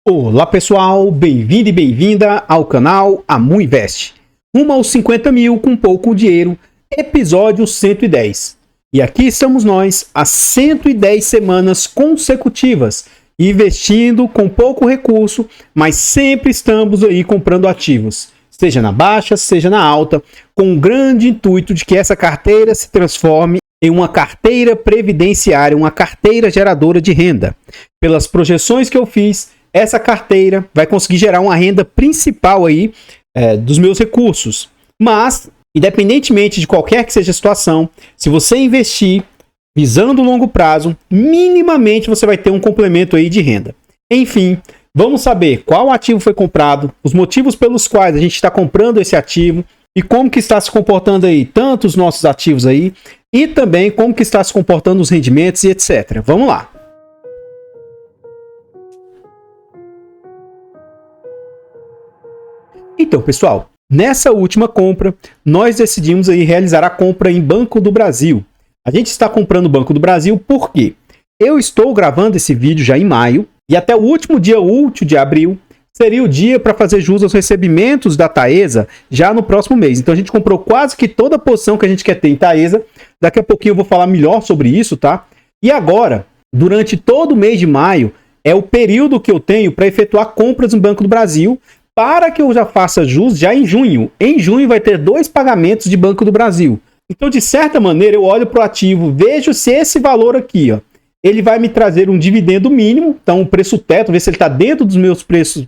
Olá pessoal, bem-vindo e bem-vinda ao canal Amu Invest. Rumo aos 50 mil com pouco dinheiro, episódio 110. E aqui estamos nós, há 110 semanas consecutivas, investindo com pouco recurso, mas sempre estamos aí comprando ativos, seja na baixa, seja na alta, com um grande intuito de que essa carteira se transforme em uma carteira previdenciária, uma carteira geradora de renda. Pelas projeções que eu fiz, essa carteira vai conseguir gerar uma renda principal aí dos meus recursos. Mas, independentemente de qualquer que seja a situação, se você investir visando o longo prazo, minimamente você vai ter um complemento aí de renda. Enfim, vamos saber qual ativo foi comprado, os motivos pelos quais a gente está comprando esse ativo e como que está se comportando aí tanto os nossos ativos aí e também como que está se comportando os rendimentos e etc. Vamos lá. Então, pessoal, nessa última compra, nós decidimos aí realizar a compra em Banco do Brasil. A gente está comprando o Banco do Brasil porque eu estou gravando esse vídeo já em maio e até o último dia útil de abril seria o dia para fazer jus aos recebimentos da Taesa já no próximo mês. Então a gente comprou quase que toda a posição que a gente quer ter em Taesa. Daqui a pouquinho eu vou falar melhor sobre isso, tá? E agora, durante todo o mês de maio, é o período que eu tenho para efetuar compras no Banco do Brasil, para que eu já faça jus já em junho. Em junho vai ter 2 pagamentos de Banco do Brasil. Então, de certa maneira, eu olho para o ativo, vejo se esse valor aqui, ó, ele vai me trazer um dividendo mínimo, então o preço teto, ver se ele está dentro dos meus preços,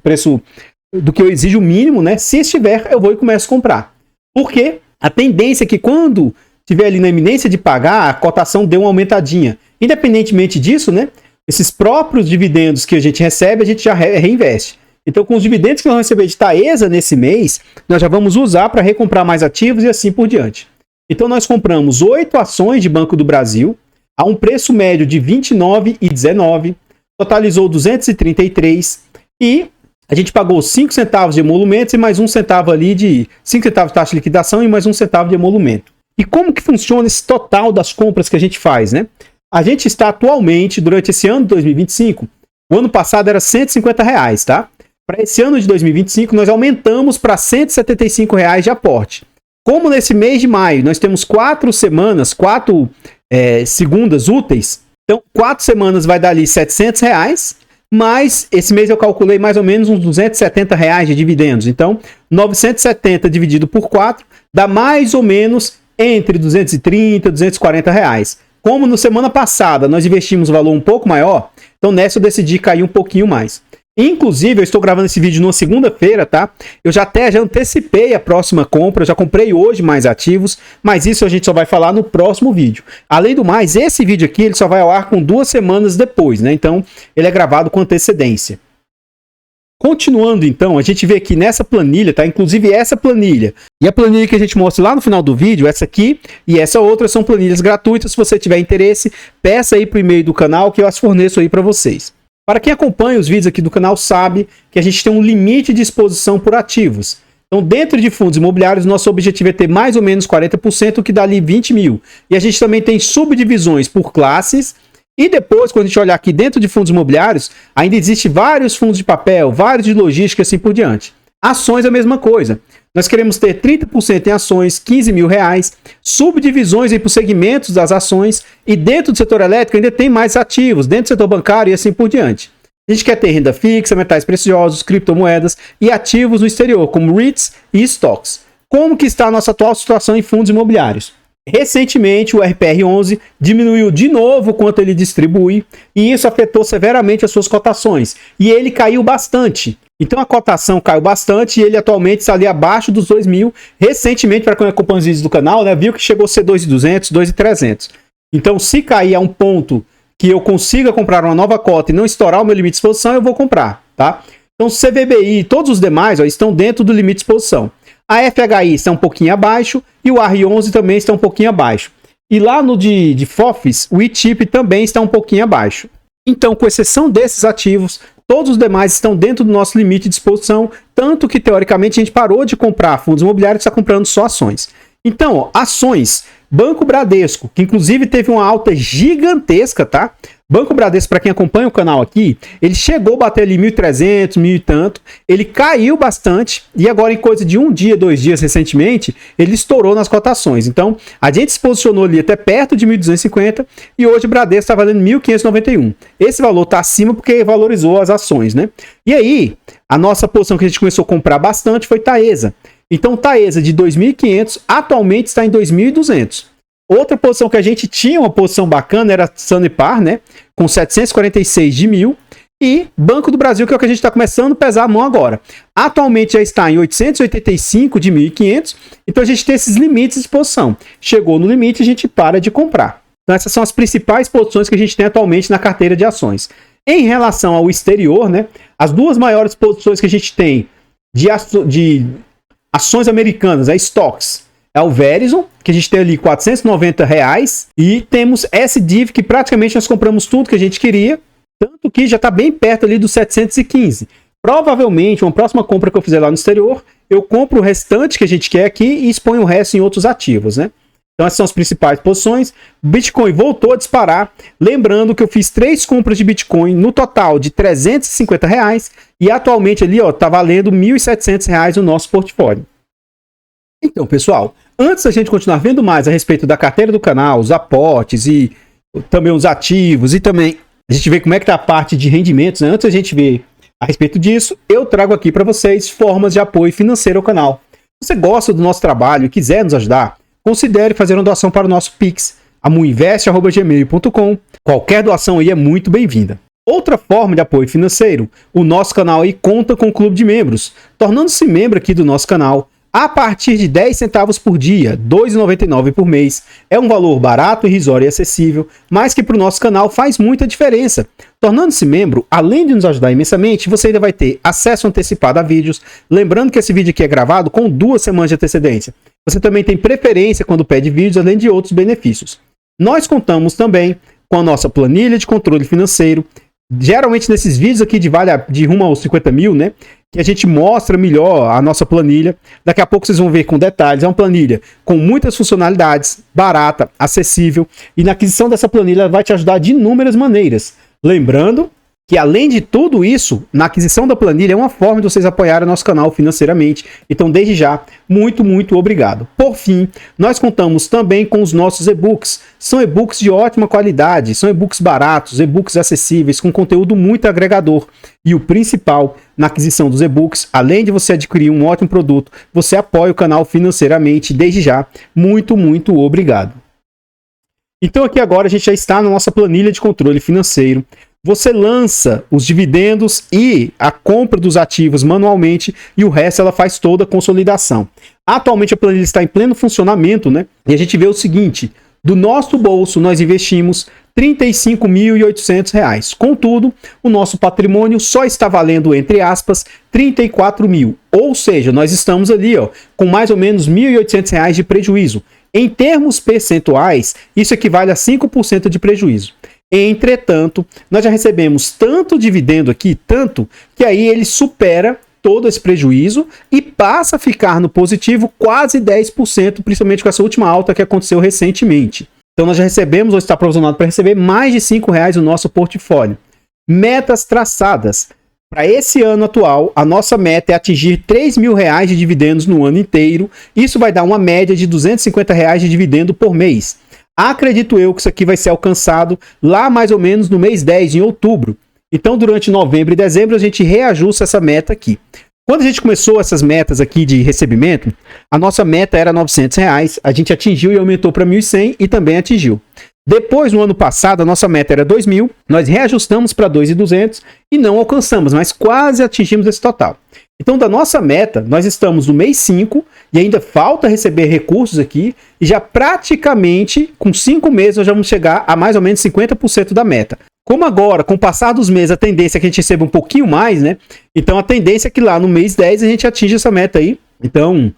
do que eu exijo mínimo, né? Se estiver, eu vou e começo a comprar. Porque a tendência é que quando estiver ali na iminência de pagar, a cotação dê uma aumentadinha. Independentemente disso, né? Esses próprios dividendos que a gente recebe, a gente já reinveste. Então, com os dividendos que nós vamos receber de Taesa nesse mês, nós já vamos usar para recomprar mais ativos e assim por diante. Então, nós compramos 8 ações de Banco do Brasil a um preço médio de R$ 29,19, totalizou 233 e a gente pagou 5 centavos de emolumentos e mais 1 centavo ali de 5 centavos de taxa de liquidação e mais 1 centavo de emolumento. E como que funciona esse total das compras que a gente faz, né? A gente está atualmente, durante esse ano de 2025, o ano passado era R$ 150, tá? Para esse ano de 2025, nós aumentamos para R$ 175 de aporte. Como nesse mês de maio nós temos 4 semanas, 4 segundas úteis, então 4 semanas vai dar ali R$ 700, mas esse mês eu calculei mais ou menos uns R$ 270 de dividendos. Então, 970 dividido por 4 dá mais ou menos entre 230 e 240 reais. Como na semana passada nós investimos um valor um pouco maior, então nessa eu decidi cair um pouquinho mais. Inclusive, eu estou gravando esse vídeo numa segunda-feira, tá? Eu já antecipei a próxima compra, eu já comprei hoje mais ativos, mas isso a gente só vai falar no próximo vídeo. Além do mais, esse vídeo aqui ele só vai ao ar com 2 semanas depois, né? Então, ele é gravado com antecedência. Continuando, então, a gente vê aqui nessa planilha, tá? Inclusive essa planilha e a planilha que a gente mostra lá no final do vídeo, essa aqui e essa outra são planilhas gratuitas. Se você tiver interesse, peça aí pro e-mail do canal que eu as forneço aí para vocês. Para quem acompanha os vídeos aqui do canal sabe que a gente tem um limite de exposição por ativos. Então, dentro de fundos imobiliários, nosso objetivo é ter mais ou menos 40%, o que dá ali 20 mil. E a gente também tem subdivisões por classes. E depois, quando a gente olhar aqui dentro de fundos imobiliários, ainda existe vários fundos de papel, vários de logística e assim por diante. Ações é a mesma coisa. Nós queremos ter 30% em ações, R$15 mil, subdivisões aí por segmentos das ações e dentro do setor elétrico ainda tem mais ativos, dentro do setor bancário e assim por diante. A gente quer ter renda fixa, metais preciosos, criptomoedas e ativos no exterior, como REITs e stocks. Como que está a nossa atual situação em fundos imobiliários? Recentemente, o RPR11 diminuiu de novo quanto ele distribui e isso afetou severamente as suas cotações. E ele caiu bastante. Então a cotação caiu bastante e ele atualmente está ali abaixo dos 2 mil. Recentemente, para quem acompanha os vídeos do canal, né, viu que chegou a ser 2.200, 2.300. Então, se cair a um ponto que eu consiga comprar uma nova cota e não estourar o meu limite de exposição, eu vou comprar, tá? Então, o CVBI e todos os demais estão dentro do limite de exposição. A FHI está um pouquinho abaixo e o R11 também está um pouquinho abaixo. E lá no de FOFs, o ITIP também está um pouquinho abaixo. Então, com exceção desses ativos, todos os demais estão dentro do nosso limite de exposição, tanto que, teoricamente, a gente parou de comprar fundos imobiliários e está comprando só ações. Então, ó, ações, Banco Bradesco, que inclusive teve uma alta gigantesca, tá? Banco Bradesco, para quem acompanha o canal aqui, ele chegou a bater ali 1.300, 1.000 e tanto, ele caiu bastante e agora em coisa de um dia, 2 dias recentemente, ele estourou nas cotações. Então, a gente se posicionou ali até perto de 1.250 e hoje o Bradesco está valendo 1.591. Esse valor está acima porque valorizou as ações, né? E aí, a nossa posição que a gente começou a comprar bastante foi Taesa. Então, Taesa de 2.500 atualmente está em 2.200. Outra posição que a gente tinha, uma posição bacana, era Sanepar, né? Com 746 de 1.000. E Banco do Brasil, que é o que a gente está começando a pesar a mão agora. Atualmente já está em 885 de 1.500. Então a gente tem esses limites de posição. Chegou no limite, a gente para de comprar. Então essas são as principais posições que a gente tem atualmente na carteira de ações. Em relação ao exterior, né? As duas maiores posições que a gente tem de ações americanas, stocks, é o Verizon, que a gente tem ali R$490, e temos SDIV, que praticamente nós compramos tudo que a gente queria, tanto que já está bem perto ali dos 715. Provavelmente, uma próxima compra que eu fizer lá no exterior, eu compro o restante que a gente quer aqui e exponho o resto em outros ativos, né? Então essas são as principais posições. Bitcoin voltou a disparar, lembrando que eu fiz 3 compras de Bitcoin no total de R$350, e atualmente ali está valendo R$1.700 o nosso portfólio. Então, pessoal, antes da gente continuar vendo mais a respeito da carteira do canal, os aportes e também os ativos, e também a gente ver como é que está a parte de rendimentos, né? Antes da gente ver a respeito disso, eu trago aqui para vocês formas de apoio financeiro ao canal. Se você gosta do nosso trabalho e quiser nos ajudar, considere fazer uma doação para o nosso Pix, amuinvest@gmail.com. Qualquer doação aí é muito bem-vinda. Outra forma de apoio financeiro, o nosso canal aí conta com um clube de membros. Tornando-se membro aqui do nosso canal, a partir de 10 centavos por dia, R$ 2,99 por mês, é um valor barato, irrisório e acessível, mas que para o nosso canal faz muita diferença. Tornando-se membro, além de nos ajudar imensamente, você ainda vai ter acesso antecipado a vídeos, lembrando que esse vídeo aqui é gravado com 2 semanas de antecedência. Você também tem preferência quando pede vídeos, além de outros benefícios. Nós contamos também com a nossa planilha de controle financeiro, geralmente nesses vídeos aqui de rumo aos 50 mil, né? Que a gente mostra melhor a nossa planilha. Daqui a pouco vocês vão ver com detalhes. É uma planilha com muitas funcionalidades, barata, acessível. E na aquisição dessa planilha ela vai te ajudar de inúmeras maneiras. Lembrando que, além de tudo isso, na aquisição da planilha é uma forma de vocês apoiarem o nosso canal financeiramente. Então, desde já, muito, muito obrigado. Por fim, nós contamos também com os nossos e-books. São e-books de ótima qualidade, são e-books baratos, e-books acessíveis, com conteúdo muito agregador. E o principal, na aquisição dos e-books, além de você adquirir um ótimo produto, você apoia o canal financeiramente. Desde já, muito, muito obrigado. Então, aqui agora a gente já está na nossa planilha de controle financeiro. Você lança os dividendos e a compra dos ativos manualmente e o resto ela faz toda a consolidação. Atualmente a planilha está em pleno funcionamento, né? E a gente vê o seguinte, do nosso bolso nós investimos R$ 35.800. Contudo, o nosso patrimônio só está valendo, entre aspas, 34 mil. Ou seja, nós estamos ali com mais ou menos R$ 1.800 de prejuízo. Em termos percentuais, isso equivale a 5% de prejuízo. Entretanto, nós já recebemos tanto dividendo aqui, tanto, que aí ele supera todo esse prejuízo e passa a ficar no positivo quase 10%, principalmente com essa última alta que aconteceu recentemente. Então nós já recebemos, ou está provisionado para receber, mais de R$ 5,00 no nosso portfólio. Metas traçadas. Para esse ano atual, a nossa meta é atingir R$ 3.000 de dividendos no ano inteiro. Isso vai dar uma média de R$ 250 de dividendo por mês. Acredito eu que isso aqui vai ser alcançado lá mais ou menos no mês 10, em outubro. Então, durante novembro e dezembro, a gente reajusta essa meta aqui. Quando a gente começou essas metas aqui de recebimento, a nossa meta era R$ 900, a gente atingiu e aumentou para 1.100 e também atingiu. Depois, no ano passado, a nossa meta era 2.000, nós reajustamos para 2.200 e não alcançamos, mas quase atingimos esse total. Então, da nossa meta, nós estamos no mês 5 e ainda falta receber recursos aqui e já praticamente, com 5 meses, nós já vamos chegar a mais ou menos 50% da meta. Como agora, com o passar dos meses, a tendência é que a gente receba um pouquinho mais, né? Então, a tendência é que lá no mês 10 a gente atinja essa meta aí. Então,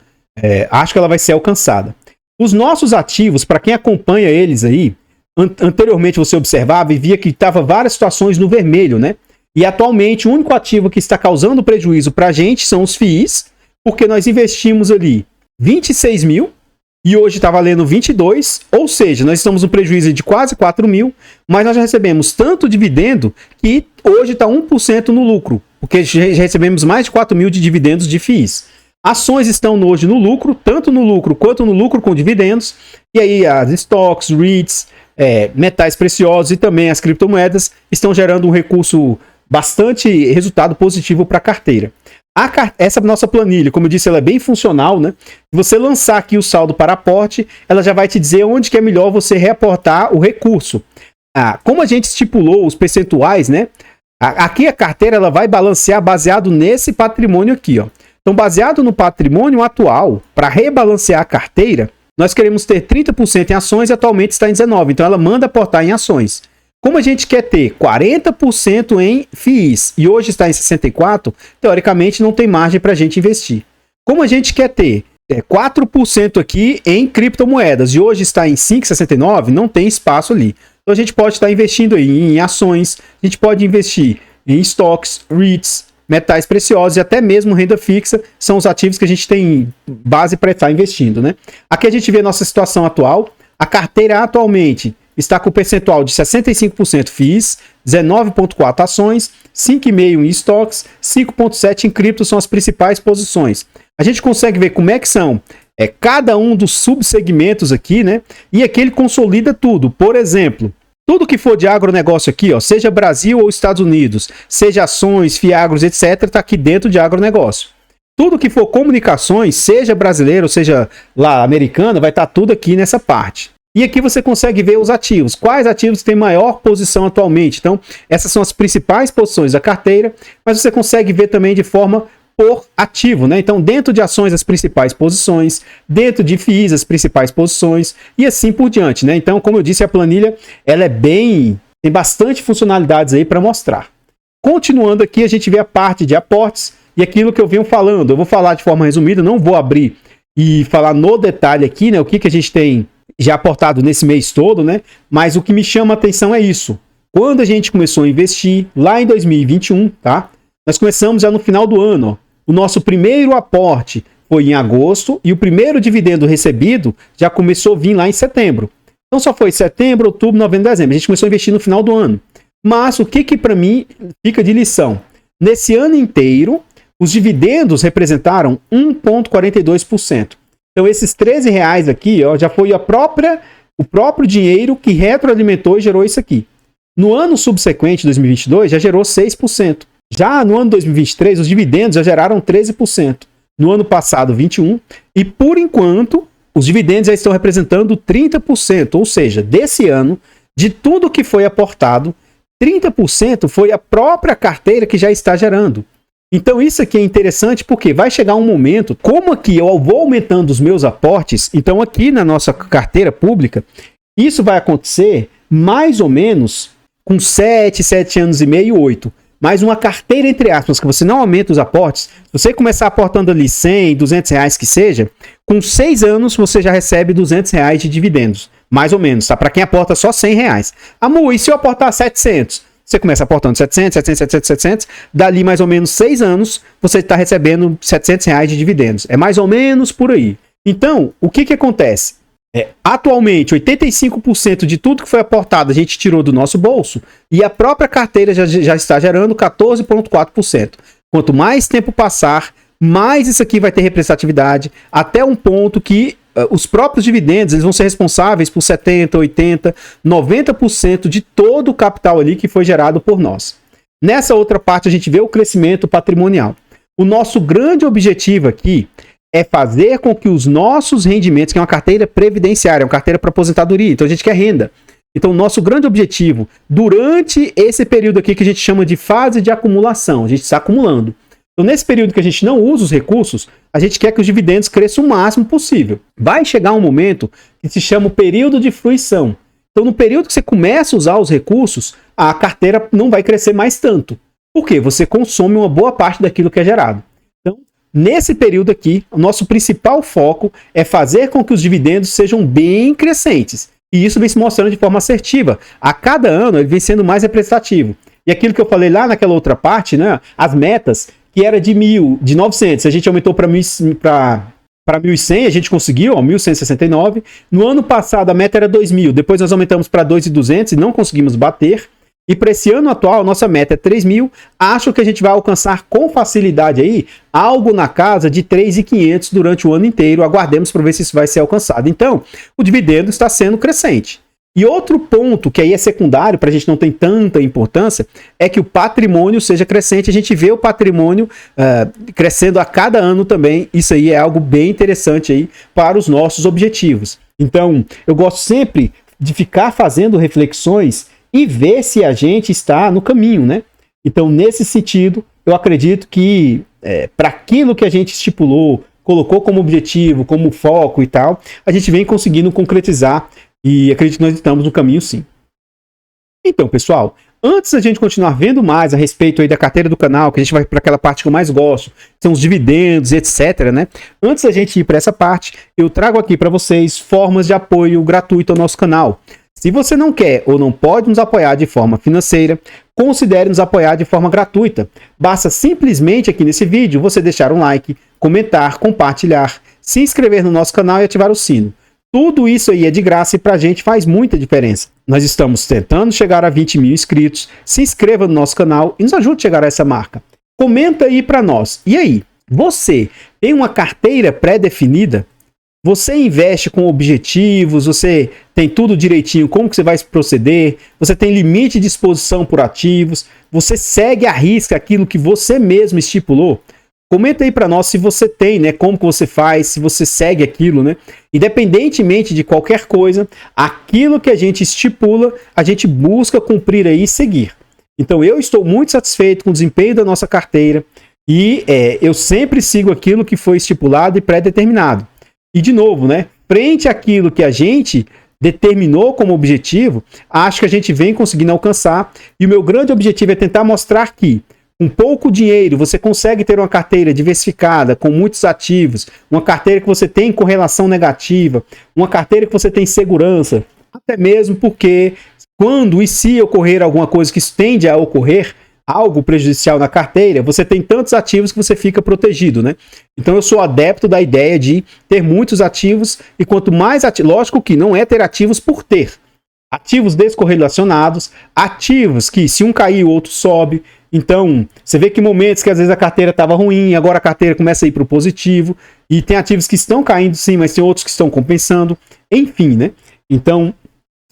acho que ela vai ser alcançada. Os nossos ativos, para quem acompanha eles aí, anteriormente você observava e via que estava várias situações no vermelho, né? E atualmente o único ativo que está causando prejuízo para a gente são os FIIs, porque nós investimos ali 26 mil e hoje está valendo 22, ou seja, nós estamos no prejuízo de quase 4 mil, mas nós já recebemos tanto dividendo que hoje está 1% no lucro, porque já recebemos mais de 4 mil de dividendos de FIIs. Ações estão hoje no lucro, tanto no lucro quanto no lucro com dividendos, e aí as stocks, REITs, metais preciosos e também as criptomoedas estão gerando um recurso bastante resultado positivo para a carteira. Essa nossa planilha, como eu disse, ela é bem funcional, né? Se você lançar aqui o saldo para aporte, ela já vai te dizer onde que é melhor você reaportar o recurso. Como a gente estipulou os percentuais, né? Aqui a carteira ela vai balancear baseado nesse patrimônio aqui, ó. Então, baseado no patrimônio atual, para rebalancear a carteira, nós queremos ter 30% em ações e atualmente está em 19%. Então, ela manda aportar em ações. Como a gente quer ter 40% em FIIs e hoje está em 64%, teoricamente não tem margem para a gente investir. Como a gente quer ter 4% aqui em criptomoedas e hoje está em 5,69%, não tem espaço ali. Então, a gente pode estar investindo aí em ações, a gente pode investir em stocks, REITs, metais preciosos e até mesmo renda fixa, são os ativos que a gente tem base para estar investindo, né? Aqui a gente vê a nossa situação atual. A carteira atualmente está com o percentual de 65% FIIs, 19,4% ações, 5,5% em estoques, 5,7% em cripto são as principais posições. A gente consegue ver como é que são cada um dos subsegmentos aqui, né? E aqui ele consolida tudo. Por exemplo, tudo que for de agronegócio aqui, ó, seja Brasil ou Estados Unidos, seja ações, fiagros, etc., está aqui dentro de agronegócio. Tudo que for comunicações, seja brasileiro, seja lá americana, vai estar tudo aqui nessa parte. E aqui você consegue ver os ativos. Quais ativos têm maior posição atualmente? Então, essas são as principais posições da carteira, mas você consegue ver também de forma por ativo, né? Então, dentro de ações, as principais posições, dentro de FIIs, as principais posições, e assim por diante, né? Então, como eu disse, a planilha, ela tem bastante funcionalidades aí para mostrar. Continuando aqui, a gente vê a parte de aportes e aquilo que eu venho falando. Eu vou falar de forma resumida, não vou abrir e falar no detalhe aqui, né? O que a gente tem já aportado nesse mês todo, né? Mas o que me chama a atenção é isso. Quando a gente começou a investir, lá em 2021, tá? Nós começamos já no final do ano, ó. O nosso primeiro aporte foi em agosto e o primeiro dividendo recebido já começou a vir lá em setembro. Então só foi setembro, outubro, novembro, dezembro. A gente começou a investir no final do ano. Mas o que para mim fica de lição? Nesse ano inteiro, os dividendos representaram 1,42%. Então esses R$13 aqui, ó, já foi o próprio dinheiro que retroalimentou e gerou isso aqui. No ano subsequente, 2022, já gerou 6%. Já no ano 2023, os dividendos já geraram 13%. No ano passado, 21%. E, por enquanto, os dividendos já estão representando 30%. Ou seja, desse ano, de tudo que foi aportado, 30% foi a própria carteira que já está gerando. Então, isso aqui é interessante porque vai chegar um momento, como aqui eu vou aumentando os meus aportes, então aqui na nossa carteira pública, isso vai acontecer mais ou menos com 7 anos e meio, 8. Mas uma carteira, entre aspas, que você não aumenta os aportes, se você começar aportando ali 100, 200 reais que seja, com 6 anos você já recebe 200 reais de dividendos. Mais ou menos, tá? Para quem aporta só 100 reais. Amor, e se eu aportar 700? Você começa aportando 700, dali mais ou menos 6 anos, você está recebendo 700 reais de dividendos. É mais ou menos por aí. Então, o que acontece? Atualmente, 85% de tudo que foi aportado a gente tirou do nosso bolso e a própria carteira já está gerando 14,4%. Quanto mais tempo passar, mais isso aqui vai ter representatividade, até um ponto que os próprios dividendos eles vão ser responsáveis por 70%, 80%, 90% de todo o capital ali que foi gerado por nós. Nessa outra parte a gente vê o crescimento patrimonial. O nosso grande objetivo aqui é fazer com que os nossos rendimentos, que é uma carteira previdenciária, uma carteira para aposentadoria, então a gente quer renda. Então o nosso grande objetivo, durante esse período aqui que a gente chama de fase de acumulação, a gente está acumulando. Então nesse período que a gente não usa os recursos, a gente quer que os dividendos cresçam o máximo possível. Vai chegar um momento que se chama o período de fruição. Então no período que você começa a usar os recursos, a carteira não vai crescer mais tanto. Por quê? Você consome uma boa parte daquilo que é gerado. Nesse período aqui, o nosso principal foco é fazer com que os dividendos sejam bem crescentes. E isso vem se mostrando de forma assertiva. A cada ano ele vem sendo mais representativo. E aquilo que eu falei lá naquela outra parte, né, as metas, que era de 1.000, de 900, a gente aumentou para para 1.100, a gente conseguiu, ó, 1.169. No ano passado a meta era 2.000, depois nós aumentamos para 2.200 e não conseguimos bater. E para esse ano atual, nossa meta é 3.000. Acho que a gente vai alcançar com facilidade aí algo na casa de 3.500 durante o ano inteiro. Aguardemos para ver se isso vai ser alcançado. Então, o dividendo está sendo crescente. E outro ponto que aí é secundário, para a gente não ter tanta importância, é que o patrimônio seja crescente. A gente vê o patrimônio crescendo a cada ano também. Isso aí é algo bem interessante aí para os nossos objetivos. Então, eu gosto sempre de ficar fazendo reflexões e ver se a gente está no caminho, né? Então, nesse sentido, eu acredito que para aquilo que a gente estipulou, colocou como objetivo, como foco e tal, a gente vem conseguindo concretizar e acredito que nós estamos no caminho sim. Então, pessoal, antes da gente continuar vendo mais a respeito aí da carteira do canal, que a gente vai para aquela parte que eu mais gosto, são os dividendos, etc, né? Antes da gente ir para essa parte, eu trago aqui para vocês formas de apoio gratuito ao nosso canal. Se você não quer ou não pode nos apoiar de forma financeira, considere nos apoiar de forma gratuita. Basta simplesmente aqui nesse vídeo você deixar um like, comentar, compartilhar, se inscrever no nosso canal e ativar o sino. Tudo isso aí é de graça e pra gente faz muita diferença. Nós estamos tentando chegar a 20.000 inscritos. Se inscreva no nosso canal e nos ajude a chegar a essa marca. Comenta aí pra nós. E aí, você tem uma carteira pré-definida? Você investe com objetivos, você tem tudo direitinho, como que você vai proceder, você tem limite de exposição por ativos, você segue à risca aquilo que você mesmo estipulou? Comenta aí para nós se você tem, né, como que você faz, se você segue aquilo, né? Independentemente de qualquer coisa, aquilo que a gente estipula, a gente busca cumprir aí e seguir. Então eu estou muito satisfeito com o desempenho da nossa carteira e eu sempre sigo aquilo que foi estipulado e pré-determinado. E de novo, né, frente àquilo que a gente determinou como objetivo, acho que a gente vem conseguindo alcançar. E o meu grande objetivo é tentar mostrar que com pouco dinheiro você consegue ter uma carteira diversificada, com muitos ativos, uma carteira que você tem correlação negativa, uma carteira que você tem segurança, até mesmo porque quando e se ocorrer alguma coisa que tende a ocorrer, algo prejudicial na carteira, você tem tantos ativos que você fica protegido, né? Então eu sou adepto da ideia de ter muitos ativos e quanto mais ativos, lógico que não é ter ativos por ter, ativos descorrelacionados, ativos que se um cair o outro sobe. Então você vê que momentos que às vezes a carteira estava ruim, agora a carteira começa a ir para o positivo e tem ativos que estão caindo sim, mas tem outros que estão compensando, enfim, né? Então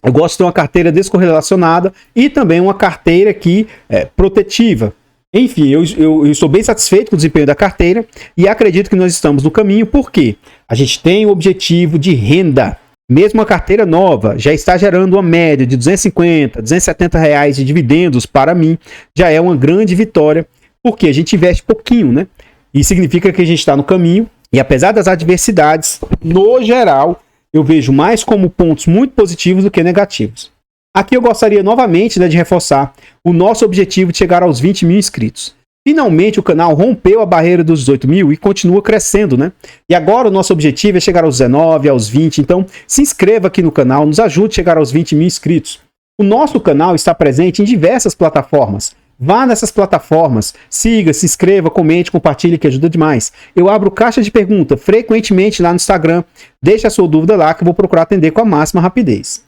eu gosto de ter uma carteira descorrelacionada e também uma carteira que é protetiva. Enfim, eu estou bem satisfeito com o desempenho da carteira e acredito que nós estamos no caminho porque a gente tem o objetivo de renda. Mesmo a carteira nova já está gerando uma média de R$250, R$270 de dividendos para mim. Já é uma grande vitória porque a gente investe pouquinho, né? E significa que a gente está no caminho e apesar das adversidades, no geral, eu vejo mais como pontos muito positivos do que negativos. Aqui eu gostaria novamente, né, de reforçar o nosso objetivo de chegar aos 20.000 inscritos. Finalmente o canal rompeu a barreira dos 18.000 e continua crescendo, né? E agora o nosso objetivo é chegar aos 19, aos 20, então se inscreva aqui no canal, nos ajude a chegar aos 20.000 inscritos. O nosso canal está presente em diversas plataformas. Vá nessas plataformas, siga, se inscreva, comente, compartilhe, que ajuda demais. Eu abro caixa de pergunta frequentemente lá no Instagram. Deixe a sua dúvida lá que eu vou procurar atender com a máxima rapidez.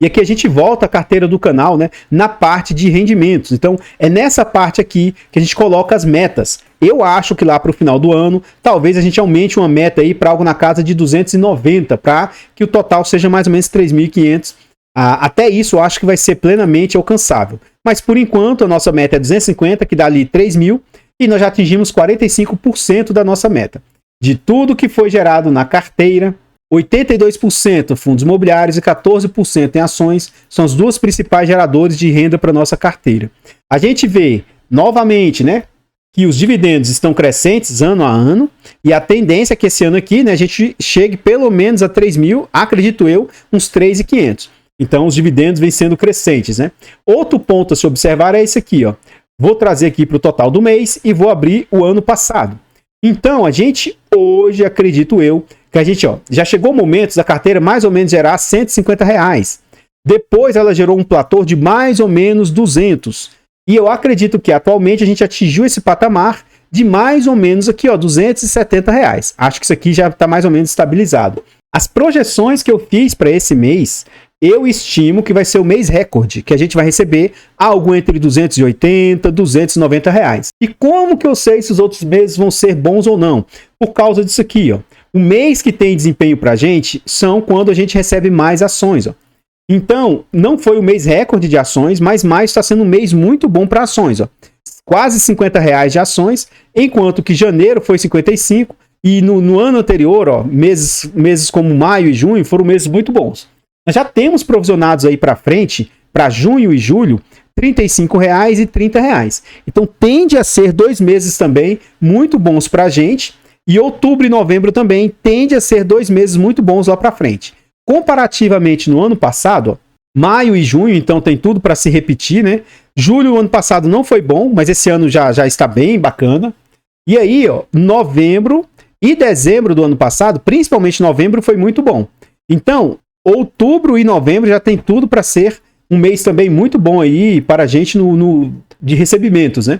E aqui a gente volta à carteira do canal, né, na parte de rendimentos. Então é nessa parte aqui que a gente coloca as metas. Eu acho que lá para o final do ano, talvez a gente aumente uma meta aí para algo na casa de 290, para que o total seja mais ou menos 3.500. Até isso eu acho que vai ser plenamente alcançável. Mas por enquanto a nossa meta é 250, que dá ali 3.000, e nós já atingimos 45% da nossa meta. De tudo que foi gerado na carteira, 82% fundos imobiliários e 14% em ações são os dois principais geradores de renda para a nossa carteira. A gente vê novamente, né, que os dividendos estão crescentes ano a ano e a tendência é que esse ano aqui, né, a gente chegue pelo menos a 3.000, acredito eu, uns 3.500. Então os dividendos vêm sendo crescentes, né? Outro ponto a se observar é esse aqui, ó. Vou trazer aqui para o total do mês e vou abrir o ano passado. Então a gente hoje, acredito eu, que a gente, ó, já chegou o momento da carteira mais ou menos gerar R$150. Depois ela gerou um platô de mais ou menos 200. E eu acredito que atualmente a gente atingiu esse patamar de mais ou menos aqui, ó, R$270. Acho que isso aqui já está mais ou menos estabilizado. As projeções que eu fiz para esse mês, eu estimo que vai ser o mês recorde, que a gente vai receber algo entre R$280, R$290. E como que eu sei se os outros meses vão ser bons ou não? Por causa disso aqui, ó. O mês que tem desempenho para a gente são quando a gente recebe mais ações, ó. Então, não foi o mês recorde de ações, mas maio está sendo um mês muito bom para ações, ó. Quase R$50 de ações, enquanto que janeiro foi 55 e no ano anterior, ó, meses como maio e junho foram meses muito bons. Nós já temos provisionados aí para frente, para junho e julho, R$35 e R$30. Então tende a ser 2 meses também muito bons para a gente. E outubro e novembro também tende a ser 2 meses muito bons lá para frente. Comparativamente no ano passado, ó, maio e junho, então tem tudo para se repetir, né? Julho, ano passado não foi bom, mas esse ano já está bem bacana. E aí, ó, novembro e dezembro do ano passado, principalmente novembro, foi muito bom. Então, outubro e novembro já tem tudo para ser um mês também muito bom aí para a gente de recebimentos, né?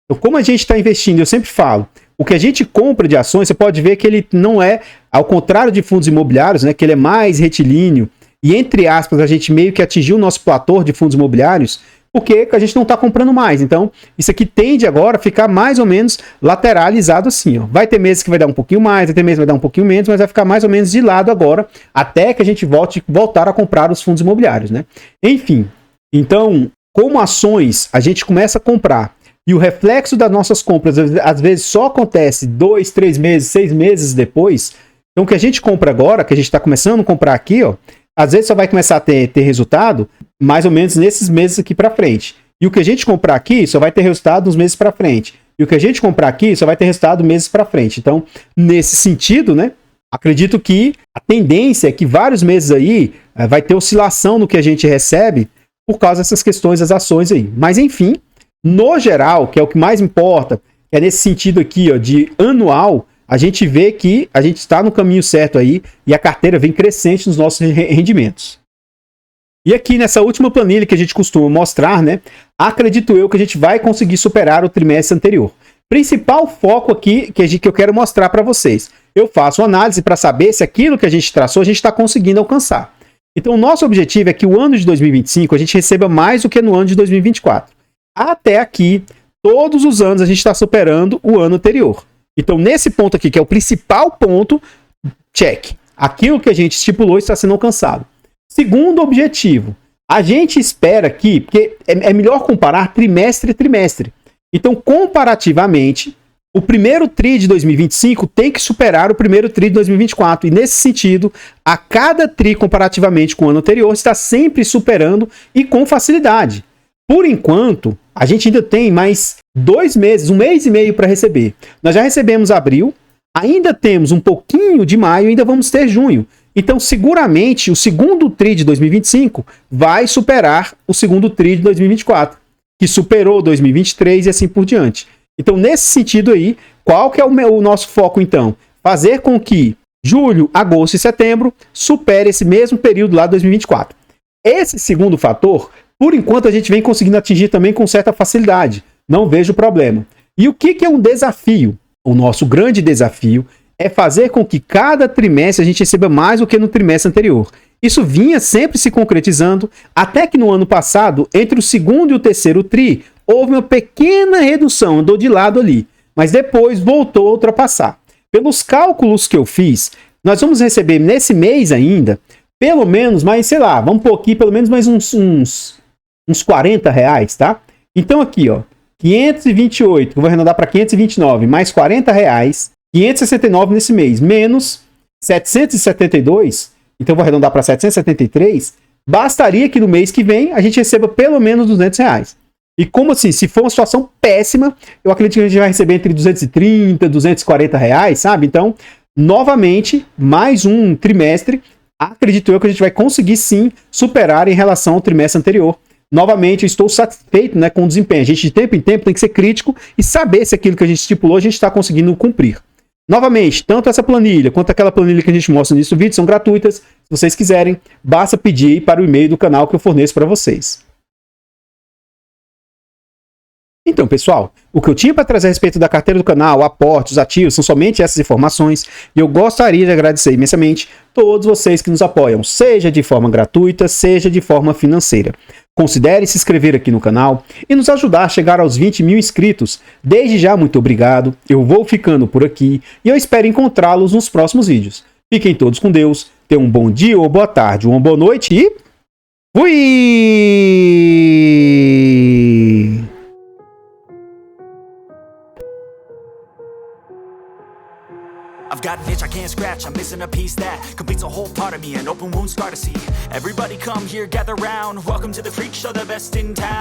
Então, como a gente está investindo, eu sempre falo, o que a gente compra de ações, você pode ver que ele não é, ao contrário de fundos imobiliários, né, que ele é mais retilíneo, e entre aspas, a gente meio que atingiu o nosso platô de fundos imobiliários, porque a gente não está comprando mais. Então, isso aqui tende agora a ficar mais ou menos lateralizado assim, ó. Vai ter meses que vai dar um pouquinho mais, vai ter meses que vai dar um pouquinho menos, mas vai ficar mais ou menos de lado agora, até que a gente voltar a comprar os fundos imobiliários, né? Enfim, então, como ações a gente começa a comprar, e o reflexo das nossas compras às vezes só acontece 2, 3 meses, 6 meses depois, então o que a gente compra agora, que a gente está começando a comprar aqui, ó, às vezes só vai começar a ter resultado mais ou menos nesses meses aqui para frente. E o que a gente comprar aqui só vai ter resultado nos meses para frente. E o que a gente comprar aqui só vai ter resultado meses para frente. Então, nesse sentido, né, acredito que a tendência é que vários meses aí vai ter oscilação no que a gente recebe por causa dessas questões das ações aí. Mas, enfim, no geral, que é o que mais importa, é nesse sentido aqui, ó, de anual, a gente vê que a gente está no caminho certo aí e a carteira vem crescente nos nossos rendimentos. E aqui nessa última planilha que a gente costuma mostrar, né, acredito eu que a gente vai conseguir superar o trimestre anterior. Principal foco aqui que eu quero mostrar para vocês. Eu faço uma análise para saber se aquilo que a gente traçou a gente está conseguindo alcançar. Então o nosso objetivo é que o ano de 2025 a gente receba mais do que no ano de 2024. Até aqui, todos os anos a gente está superando o ano anterior. Então, nesse ponto aqui, que é o principal ponto, check. Aquilo que a gente estipulou está sendo alcançado. Segundo objetivo, a gente espera aqui, porque é melhor comparar trimestre a trimestre. Então, comparativamente, o primeiro TRI de 2025 tem que superar o primeiro TRI de 2024. E nesse sentido, a cada TRI comparativamente com o ano anterior está sempre superando e com facilidade. Por enquanto, a gente ainda tem mais 2 meses, 1 mês e meio para receber. Nós já recebemos abril, ainda temos um pouquinho de maio, ainda vamos ter junho. Então, seguramente, o segundo TRI de 2025 vai superar o segundo TRI de 2024, que superou 2023 e assim por diante. Então, nesse sentido aí, qual que é o nosso foco, então? Fazer com que julho, agosto e setembro supere esse mesmo período lá de 2024. Esse segundo fator, por enquanto, a gente vem conseguindo atingir também com certa facilidade. Não vejo problema. E o que é um desafio? O nosso grande desafio é fazer com que cada trimestre a gente receba mais do que no trimestre anterior. Isso vinha sempre se concretizando, até que no ano passado, entre o segundo e o terceiro TRI, houve uma pequena redução, andou de lado ali, mas depois voltou a ultrapassar. Pelos cálculos que eu fiz, nós vamos receber nesse mês ainda, pelo menos, mais, sei lá, vamos pôr aqui pelo menos mais uns R$40, tá? Então aqui, ó, 528, que eu vou arredondar para 529, mais R$40, 569 nesse mês, menos 772, então eu vou arredondar para 773, bastaria que no mês que vem a gente receba pelo menos R$200. E como assim, se for uma situação péssima, eu acredito que a gente vai receber entre 230, R$240, sabe? Então, novamente, mais um trimestre, acredito eu que a gente vai conseguir sim superar em relação ao trimestre anterior. Novamente, eu estou satisfeito, né, com o desempenho. A gente, de tempo em tempo, tem que ser crítico e saber se aquilo que a gente estipulou a gente está conseguindo cumprir. Novamente, tanto essa planilha quanto aquela planilha que a gente mostra nesse vídeo são gratuitas. Se vocês quiserem, basta pedir para o e-mail do canal que eu forneço para vocês. Então, pessoal, o que eu tinha para trazer a respeito da carteira do canal, aportes, ativos, são somente essas informações e eu gostaria de agradecer imensamente todos vocês que nos apoiam, seja de forma gratuita, seja de forma financeira. Considere se inscrever aqui no canal e nos ajudar a chegar aos 20 mil inscritos. Desde já, muito obrigado, eu vou ficando por aqui e eu espero encontrá-los nos próximos vídeos. Fiquem todos com Deus, tenham um bom dia ou boa tarde, uma boa noite e... fui! I've got an itch I can't scratch, I'm missing a piece that completes a whole part of me, an open wound scar to see. Everybody come here, gather round, welcome to the freak show, the best in town.